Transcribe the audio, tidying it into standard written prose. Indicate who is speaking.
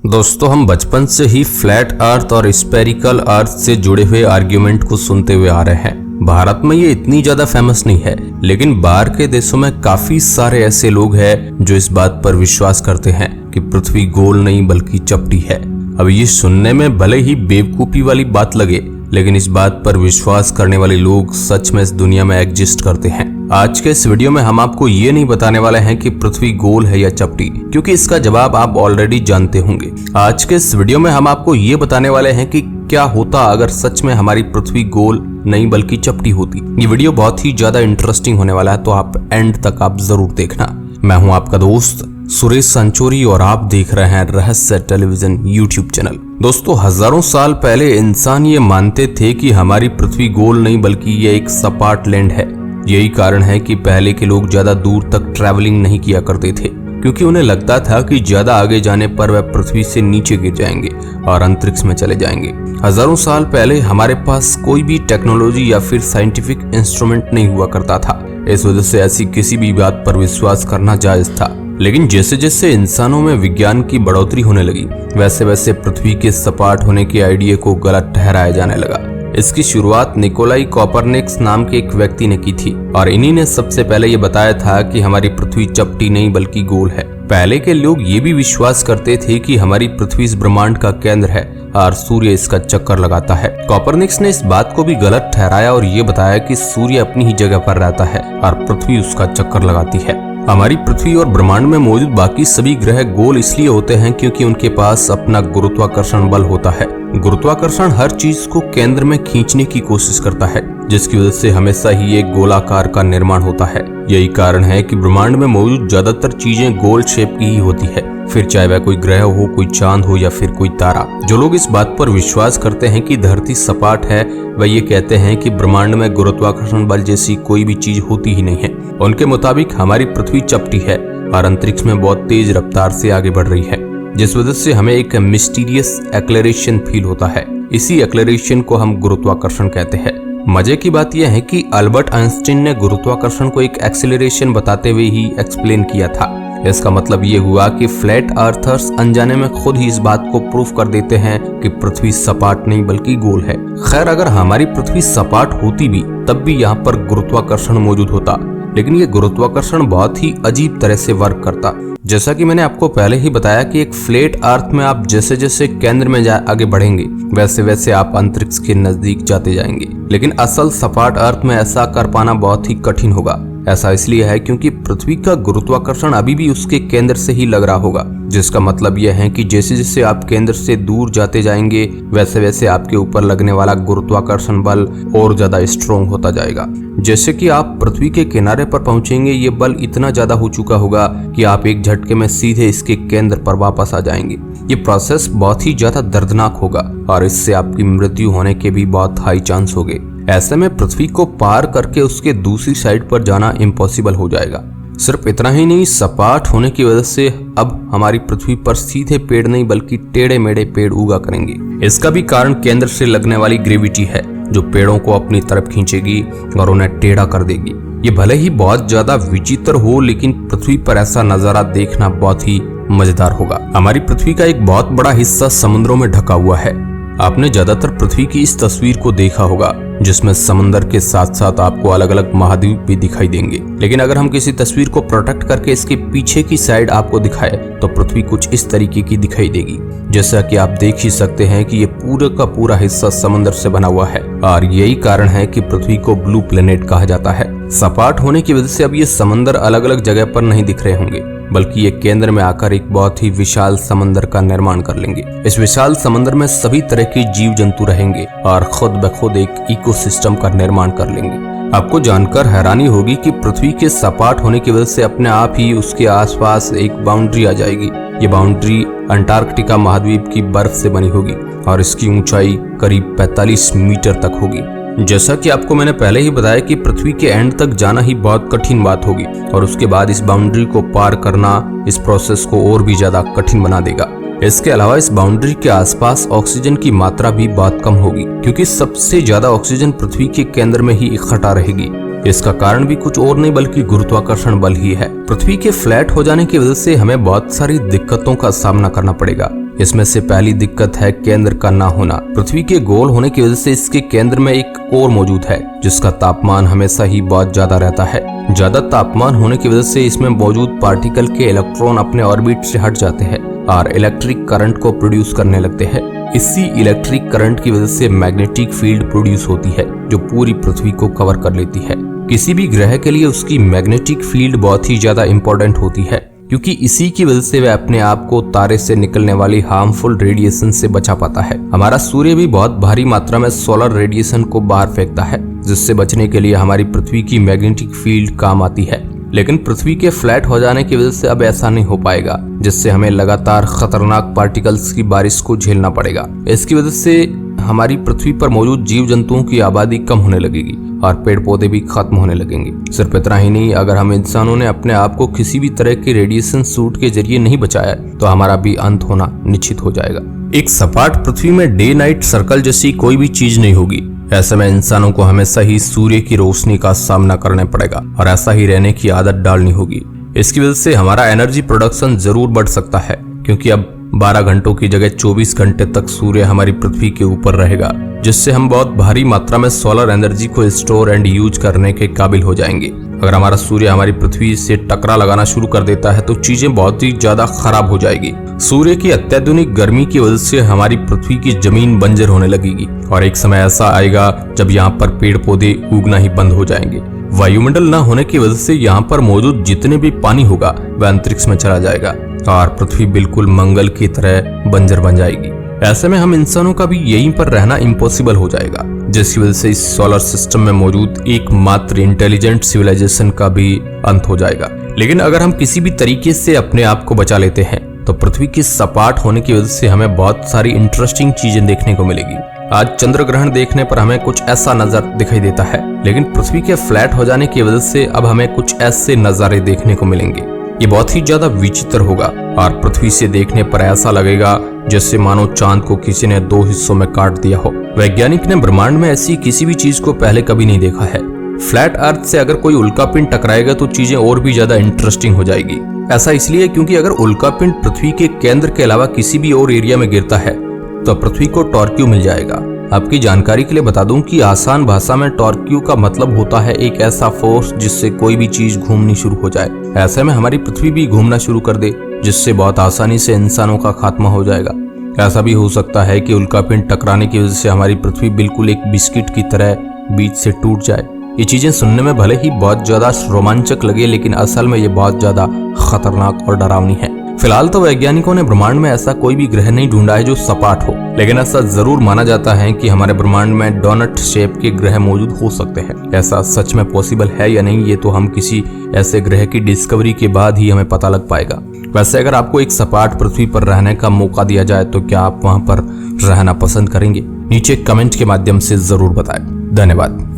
Speaker 1: दोस्तों, हम बचपन से ही फ्लैट अर्थ और स्पेरिकल अर्थ से जुड़े हुए आर्ग्यूमेंट को सुनते हुए आ रहे हैं। भारत में ये इतनी ज्यादा फेमस नहीं है, लेकिन बाहर के देशों में काफी सारे ऐसे लोग हैं जो इस बात पर विश्वास करते हैं कि पृथ्वी गोल नहीं बल्कि चपटी है। अब ये सुनने में भले ही बेवकूफी वाली बात लगे, लेकिन इस बात पर विश्वास करने वाले लोग सच में इस दुनिया में एग्जिस्ट करते हैं। आज के इस वीडियो में हम आपको ये नहीं बताने वाले हैं कि पृथ्वी गोल है या चपटी, क्योंकि इसका जवाब आप ऑलरेडी जानते होंगे। आज के इस वीडियो में हम आपको ये बताने वाले हैं कि क्या होता अगर सच में हमारी पृथ्वी गोल नहीं बल्कि चपटी होती। ये वीडियो बहुत ही ज्यादा इंटरेस्टिंग होने वाला है, तो आप एंड तक आप जरूर देखना। मैं हूँ आपका दोस्त सुरेश संचोरी और आप देख रहे हैं रहस्य टेलीविजन यूट्यूब चैनल। दोस्तों, हजारों साल पहले इंसान ये मानते थे कि हमारी पृथ्वी गोल नहीं बल्कि ये एक सपाट लैंड है। यही कारण है कि पहले के लोग ज्यादा दूर तक ट्रैवलिंग नहीं किया करते थे, क्योंकि उन्हें लगता था कि ज्यादा आगे जाने पर वह पृथ्वी से नीचे गिर जाएंगे और अंतरिक्ष में चले जाएंगे। हजारों साल पहले हमारे पास कोई भी टेक्नोलॉजी या फिर साइंटिफिक इंस्ट्रूमेंट नहीं हुआ करता था। इस वजह से ऐसी किसी भी बात पर विश्वास करना जायज था। लेकिन जैसे जैसे इंसानों में विज्ञान की बढ़ोतरी होने लगी, वैसे वैसे पृथ्वी के सपाट होने के आइडिया को गलत ठहराया जाने लगा। इसकी शुरुआत निकोलाई कोपरनिकस नाम के एक व्यक्ति ने की थी और इन्हीं ने सबसे पहले ये बताया था कि हमारी पृथ्वी चपटी नहीं बल्कि गोल है। पहले के लोग ये भी विश्वास करते थे कि हमारी पृथ्वी इस ब्रह्मांड का केंद्र है और सूर्य इसका चक्कर लगाता है। कोपरनिकस ने इस बात को भी गलत ठहराया और ये बताया कि सूर्य अपनी ही जगह पर रहता है और पृथ्वी उसका चक्कर लगाती है। हमारी पृथ्वी और ब्रह्मांड में मौजूद बाकी सभी ग्रह गोल इसलिए होते हैं क्योंकि उनके पास अपना गुरुत्वाकर्षण बल होता है। गुरुत्वाकर्षण हर चीज को केंद्र में खींचने की कोशिश करता है, जिसकी वजह से हमेशा ही एक गोलाकार का निर्माण होता है। यही कारण है कि ब्रह्मांड में मौजूद ज्यादातर चीजें गोल शेप की ही होती है, फिर चाहे वह कोई ग्रह हो, कोई चांद हो या फिर कोई तारा। जो लोग इस बात पर विश्वास करते हैं कि धरती सपाट है, वह ये कहते हैं कि ब्रह्मांड में गुरुत्वाकर्षण बल जैसी कोई भी चीज होती ही नहीं है। उनके मुताबिक हमारी पृथ्वी चपटी है और अंतरिक्ष में बहुत तेज रफ्तार से आगे बढ़ रही है, जिस वजह से हमें एक मिस्टीरियस एक्लेरेशन फील होता है। इसी एक्लेरेशन को हम गुरुत्वाकर्षण कहते हैं। मजे की बात यह है कि अल्बर्ट आइंस्टीन ने गुरुत्वाकर्षण को एक एक्सेलरेशन बताते हुए ही एक्सप्लेन किया था। इसका मतलब ये हुआ कि फ्लैट अर्थर्स अनजाने में खुद ही इस बात को प्रूफ कर देते हैं कि पृथ्वी सपाट नहीं बल्कि गोल है। खैर, अगर हमारी पृथ्वी सपाट होती भी तब भी यहाँ पर गुरुत्वाकर्षण मौजूद होता, लेकिन ये गुरुत्वाकर्षण बहुत ही अजीब तरह से वर्क करता। जैसा कि मैंने आपको पहले ही बताया कि एक फ्लैट अर्थ में आप जैसे जैसे केंद्र में आगे बढ़ेंगे, वैसे वैसे आप अंतरिक्ष के नजदीक जाते जाएंगे। लेकिन असल सपाट अर्थ में ऐसा कर पाना बहुत ही कठिन होगा। ऐसा इसलिए है क्योंकि पृथ्वी का गुरुत्वाकर्षण अभी भी उसके केंद्र से ही लग रहा होगा, जिसका मतलब यह है कि जैसे जैसे आप केंद्र से दूर जाते जाएंगे, वैसे वैसे आपके ऊपर लगने वाला गुरुत्वाकर्षण बल और ज्यादा स्ट्रॉन्ग होता जाएगा। जैसे कि आप पृथ्वी के किनारे पर पहुंचेंगे, ये बल इतना ज्यादा हो चुका होगा कि आप एक झटके में सीधे इसके केंद्र पर वापस आ जाएंगे। ये प्रोसेस बहुत ही ज्यादा दर्दनाक होगा और इससे आपकी मृत्यु होने के भी बहुत हाई चांस होंगे। ऐसे में पृथ्वी को पार करके उसके दूसरी साइड पर जाना इम्पॉसिबल हो जाएगा। सिर्फ इतना ही नहीं, सपाट होने की वजह से अब हमारी पृथ्वी पर सीधे पेड़ नहीं बल्कि टेढ़े मेढ़े पेड़ उगा करेंगे। इसका भी कारण केंद्र से लगने वाली ग्रेविटी है, जो पेड़ों को अपनी तरफ खींचेगी और उन्हें टेढ़ा कर देगी। ये भले ही बहुत ज्यादा विचित्र हो, लेकिन पृथ्वी पर ऐसा नजारा देखना बहुत ही मजेदार होगा। हमारी पृथ्वी का एक बहुत बड़ा हिस्सा समुद्रों में ढका हुआ है। आपने ज्यादातर पृथ्वी की इस तस्वीर को देखा होगा, जिसमें समंदर के साथ साथ आपको अलग अलग महाद्वीप भी दिखाई देंगे। लेकिन अगर हम किसी तस्वीर को प्रोटेक्ट करके इसके पीछे की साइड आपको दिखाए, तो पृथ्वी कुछ इस तरीके की दिखाई देगी। जैसा कि आप देख ही सकते हैं कि ये पूरा का पूरा हिस्सा समंदर से बना हुआ है और यही कारण है कि पृथ्वी को ब्लू प्लेनेट कहा जाता है। सपाट होने की वजह से अब ये समंदर अलग अलग जगह पर नहीं दिख रहे होंगे, बल्कि ये केंद्र में आकर एक बहुत ही विशाल समंदर का निर्माण कर लेंगे। इस विशाल समंदर में सभी तरह के जीव जंतु रहेंगे और खुद ब खुद एक इकोसिस्टम का निर्माण कर लेंगे। आपको जानकर हैरानी होगी कि पृथ्वी के सपाट होने की वजह से अपने आप ही उसके आसपास एक बाउंड्री आ जाएगी। ये बाउंड्री अंटार्कटिका महाद्वीप की बर्फ से बनी होगी और इसकी ऊंचाई करीब 45 मीटर तक होगी। जैसा कि आपको मैंने पहले ही बताया कि पृथ्वी के एंड तक जाना ही बहुत कठिन बात होगी और उसके बाद इस बाउंड्री को पार करना इस प्रोसेस को और भी ज्यादा कठिन बना देगा। इसके अलावा इस बाउंड्री के आसपास ऑक्सीजन की मात्रा भी बहुत कम होगी, क्योंकि सबसे ज्यादा ऑक्सीजन पृथ्वी के केंद्र में ही इकट्ठा रहेगी। इसका कारण भी कुछ और नहीं बल्कि गुरुत्वाकर्षण बल ही है। पृथ्वी के फ्लैट हो जाने की वजह से हमें बहुत सारी दिक्कतों का सामना करना पड़ेगा। इसमें से पहली दिक्कत है केंद्र का ना होना। पृथ्वी के गोल होने की वजह से इसके केंद्र में एक कोर मौजूद है जिसका तापमान हमेशा ही बहुत ज्यादा रहता है। ज्यादा तापमान होने की वजह से इसमें मौजूद पार्टिकल के इलेक्ट्रॉन अपने ऑर्बिट से हट जाते हैं और इलेक्ट्रिक करंट को प्रोड्यूस करने लगते हैं। इसी इलेक्ट्रिक करंट की वजह से मैग्नेटिक फील्ड प्रोड्यूस होती है जो पूरी पृथ्वी को कवर कर लेती है। किसी भी ग्रह के लिए उसकी मैग्नेटिक फील्ड बहुत ही ज्यादा इंपॉर्टेंट होती है क्योंकि इसी की वजह से वह अपने आप को तारे से निकलने वाली हार्मफुल रेडिएशन से बचा पाता है। हमारा सूर्य भी बहुत भारी मात्रा में सोलर रेडिएशन को बाहर फेंकता है जिससे बचने के लिए हमारी पृथ्वी की मैग्नेटिक फील्ड काम आती है। लेकिन पृथ्वी के फ्लैट हो जाने की वजह से अब ऐसा नहीं हो पाएगा जिससे हमें लगातार खतरनाक पार्टिकल्स की बारिश को झेलना पड़ेगा। इसकी वजह से हमारी पृथ्वी पर मौजूद जीव जंतुओं की आबादी कम होने लगेगी और पेड़ पौधे भी खत्म होने लगेंगे। सिर्फ इतना ही नहीं, अगर हम इंसानों ने अपने आप को किसी भी तरह के रेडिएशन सूट के जरिए नहीं बचाया तो हमारा भी अंत होना निश्चित हो जाएगा। एक सपाट पृथ्वी में डे नाइट सर्कल जैसी कोई भी चीज नहीं होगी। ऐसे में इंसानों को हमेशा ही सूर्य की रोशनी का सामना करना पड़ेगा और ऐसा ही रहने की आदत डालनी होगी। इसकी वजह से हमारा एनर्जी प्रोडक्शन जरूर बढ़ सकता है क्योंकि अब 12 घंटों की जगह 24 घंटे तक सूर्य हमारी पृथ्वी के ऊपर रहेगा जिससे हम बहुत भारी मात्रा में सोलर एनर्जी को स्टोर एंड यूज करने के काबिल हो जाएंगे। अगर हमारा सूर्य हमारी पृथ्वी से टकरा लगाना शुरू कर देता है तो चीजें बहुत ही ज्यादा खराब हो जाएगी। सूर्य की अत्याधुनिक गर्मी की वजह से हमारी पृथ्वी की जमीन बंजर होने लगेगी और एक समय ऐसा आएगा जब यहाँ पर पेड़ पौधे उगना ही बंद हो जाएंगे। वायुमंडल न होने की वजह से यहाँ पर मौजूद जितने भी पानी होगा वह अंतरिक्ष में चला जाएगा और पृथ्वी बिल्कुल मंगल की तरह बंजर बन जाएगी। ऐसे में हम इंसानों का भी यहीं पर रहना इम्पॉसिबल हो जाएगा जिसकी वजह से इस सोलर सिस्टम में मौजूद एकमात्र इंटेलिजेंट सिविलाइजेशन का भी अंत हो जाएगा। लेकिन अगर हम किसी भी तरीके से अपने आप को बचा लेते हैं तो पृथ्वी की सपाट होने की वजह से हमें बहुत सारी इंटरेस्टिंग चीजें देखने को मिलेगी। आज चंद्र ग्रहण देखने पर हमें कुछ ऐसा नजर दिखाई देता है लेकिन पृथ्वी के फ्लैट हो जाने की वजह से अब हमें कुछ ऐसे नजारे देखने को मिलेंगे। ये बहुत ही ज्यादा विचित्र होगा और पृथ्वी से देखने पर ऐसा लगेगा जैसे मानो चांद को किसी ने 2 हिस्सों में काट दिया हो। वैज्ञानिक ने ब्रह्मांड में ऐसी किसी भी चीज को पहले कभी नहीं देखा है। फ्लैट अर्थ से अगर कोई उल्कापिंड टकराएगा तो चीजें और भी ज्यादा इंटरेस्टिंग हो जाएगी। ऐसा इसलिए क्योंकि अगर उल्कापिंड पृथ्वी के केंद्र के अलावा किसी भी और एरिया में गिरता है तो पृथ्वी को टॉर्क्यू मिल जाएगा। आपकी जानकारी के लिए बता दूं कि आसान भाषा में टॉर्क्यू का मतलब होता है एक ऐसा फोर्स जिससे कोई भी चीज घूमनी शुरू हो जाए। ऐसे में हमारी पृथ्वी भी घूमना शुरू कर दे जिससे बहुत आसानी से इंसानों का खात्मा हो जाएगा। ऐसा भी हो सकता है कि उल्कापिंड टकराने की वजह से हमारी पृथ्वी बिल्कुल एक बिस्किट की तरह बीच से टूट जाए। ये चीजें सुनने में भले ही बहुत ज्यादा रोमांचक लगे लेकिन असल में ये बहुत ज्यादा खतरनाक और डरावनी है। फिलहाल तो वैज्ञानिकों ने ब्रह्मांड में ऐसा कोई भी ग्रह नहीं ढूंढा है जो सपाट हो, लेकिन ऐसा जरूर माना जाता है कि हमारे ब्रह्मांड में डोनट शेप के ग्रह मौजूद हो सकते हैं। ऐसा सच में पॉसिबल है या नहीं ये तो हम किसी ऐसे ग्रह की डिस्कवरी के बाद ही हमें पता लग पाएगा। वैसे अगर आपको एक सपाट पृथ्वी पर रहने का मौका दिया जाए तो क्या आप वहां पर रहना पसंद करेंगे? नीचे कमेंट के माध्यम से जरूर बताएं। धन्यवाद।